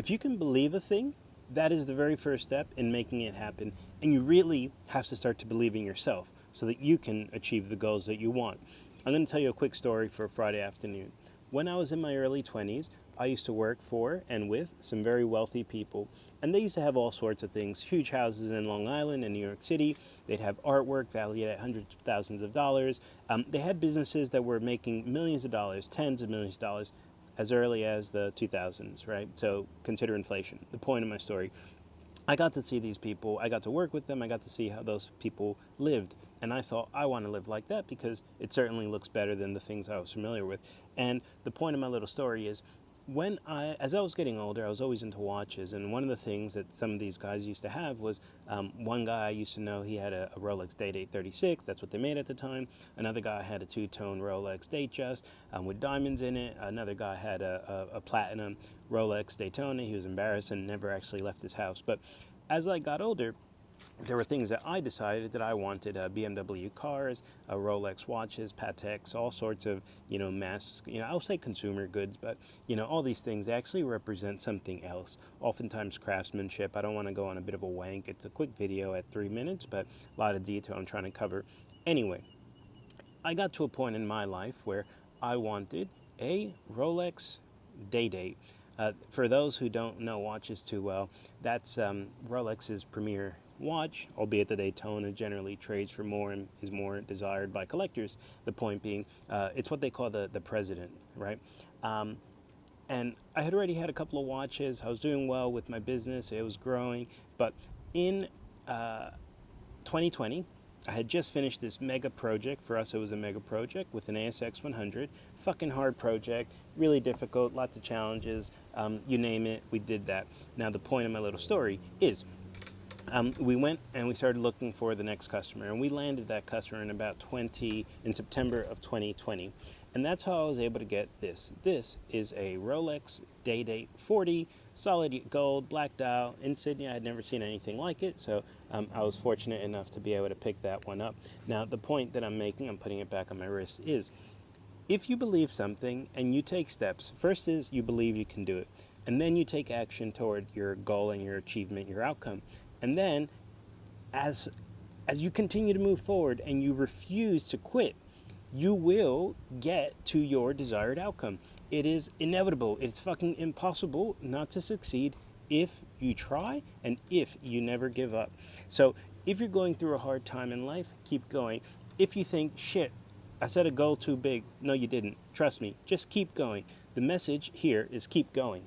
If you can believe a thing, that is the very first step in making it happen. And you really have to start to believe in yourself so that you can achieve the goals that you want. I'm going to tell you a quick story for Friday afternoon. When I was in my early 20s, I used to work for and with some very wealthy people, and they used to have all sorts of things, huge houses in Long Island and New York City. They'd have artwork valued at hundreds of thousands of dollars. They had businesses that were making millions of dollars, tens of millions of dollars, as early as the 2000s, right? So consider inflation. The point of my story, I got to see these people, I got to work with them, I got to see how those people lived. And I thought, I want to live like that because it certainly looks better than the things I was familiar with. And the point of my little story is, as I was getting older, I was always into watches. And one of the things that some of these guys used to have was, one guy I used to know, he had a Rolex Day-Date 36, that's what they made at the time. Another guy had a two-tone Rolex Datejust with diamonds in it. Another guy had a platinum Rolex Daytona. He was embarrassed and never actually left his house. But as I got older, there were things that I decided that I wanted: BMW cars, Rolex watches, Pateks, all sorts of, mass, I'll say consumer goods, but, all these things actually represent something else, oftentimes craftsmanship. I don't want to go on a bit of a wank. It's a quick video at 3 minutes, but a lot of detail I'm trying to cover. Anyway, I got to a point in my life where I wanted a Rolex Day-Date. For those who don't know watches too well, that's Rolex's premier watch, albeit the Daytona generally trades for more and is more desired by collectors. The point being, it's what they call the president, right? And I had already had a couple of watches. I was doing well with my business. It was growing. But in 2020, I had just finished this mega project. For us, it was a mega project with an ASX 100. Fucking hard project, really difficult, lots of challenges. You name it, we did that. Now, the point of my little story is, we went and we started looking for the next customer, and we landed that customer in September of 2020. And that's how I was able to get this. This is a Rolex Day-Date 40, solid gold, black dial, insignia. I had never seen anything like it, so I was fortunate enough to be able to pick that one up. Now, the point that I'm making, I'm putting it back on my wrist, is if you believe something and you take steps, first is you believe you can do it, and then you take action toward your goal and your achievement, your outcome. And then as you continue to move forward and you refuse to quit, you will get to your desired outcome. It is inevitable. It's fucking impossible not to succeed if you try and if you never give up. So if you're going through a hard time in life, keep going. If you think, shit, I set a goal too big, no, you didn't. Trust me, just keep going. The message here is keep going.